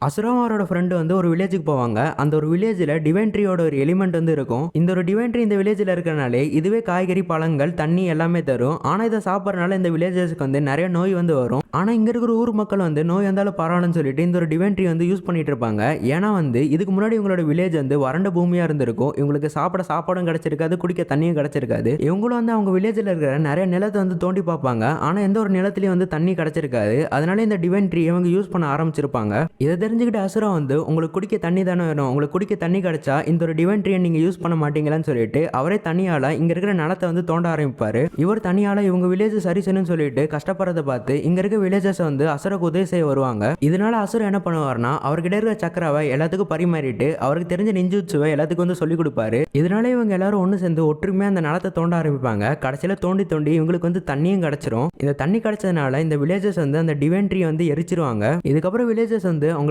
அசுராமாரோட friend வந்து ஒரு வில்லேஜுக்கு போவாங்க. அந்த ஒரு வில்லேஜ்ல டிவைன்ட்ரியோட ஒரு எலிமெண்ட் வந்து இருக்கும். இந்த ஒரு டிவைன்ட்ரி இந்த வில்லேஜ்ல இருக்கறனாலே இதுவே காய்கறி, பழங்கள், தண்ணி எல்லாமே தரும். ஆனா இத சாப்பிடறனால இந்த வில்லேஜர்ஸ்க்கு வந்து நிறைய நோய் வந்து வரும். ஆனா இங்க இருக்கிற ஊர் மக்கள் வந்து நோய் வந்தாலும் பரவாயில்லன்னு சொல்லிட்டு இந்த ஒரு டிவைன்ட்ரி வந்து யூஸ் பண்ணிட்டு இருப்பாங்க. ஏன்னா வந்து இதுக்கு முன்னாடி இவங்களோட வில்லேஜ் வந்து வறண்ட பூமியா இருந்திருக்கும். இவங்களுக்கு சாப்பிட சாப்பாடும் கிடைச்சிருக்காது, குடிக்க தண்ணியும் கிடைச்சிருக்காது. இவங்களும் வந்து அவங்க வில்லேஜ்ல இருக்கிற நிறைய நிலத்தை வந்து தோண்டி பார்ப்பாங்க. ஆனா எந்த ஒரு நிலத்திலயும் வந்து தண்ணி கிடைச்சிருக்காது. அதனால இந்த டிவைன்ட்ரி இவங்க யூஸ் பண்ண ஆரம்பிச்சிருப்பாங்க. இதை தெரிஞ்சுக்கிட்ட அசுரா வந்து உங்களுக்கு குடிக்க தண்ணி தானே வேணும், உங்களுக்கு குடிக்க தண்ணி கிடைச்சா இந்த ஒரு டிவைன்ட்ரியை நீங்க யூஸ் பண்ண மாட்டீங்களான்னு சொல்லிட்டு அவரே தனியால இங்க இருக்கிற நிலத்தை வந்து தோண்ட ஆரம்பிப்பாரு. இவர் தனியால இவங்க வில்லேஜ் சரி செய்யணும்னு சொல்லிட்டு கஷ்டப்படுறத பார்த்து இங்க இருக்க வில்லேஜர்ஸ் வந்து அசுரக்கு உதவி செய்ய வருவாங்க. இதனால அசுரா என்ன பண்ணுவார்னா அவர்கிட்ட இருக்கிற சக்கராவை எல்லாத்துக்கும் பரிமாறிட்டு அவருக்கு தெரிஞ்ச நிஞ்சுட்சுவை எல்லாத்துக்கும் வந்து சொல்லி கொடுப்பாரு. இதனால இவங்க எல்லாரும் ஒன்று சேர்ந்து ஒற்றுமையா அந்த நிலத்தை தோண்ட ஆரம்பிப்பாங்க. கடைசியில தோண்டி தோண்டி இவங்களுக்கு வந்து தண்ணியும் கிடைச்சிரும். இந்த தண்ணி கிடைச்சதுனால இந்த வில்லேஜர்ஸ் வந்து அந்த டிவைன்ட்ரியை வந்து எரிச்சிருவாங்க. இதுக்கப்புறம் வில்லேஜர்ஸ் வந்து அவங்க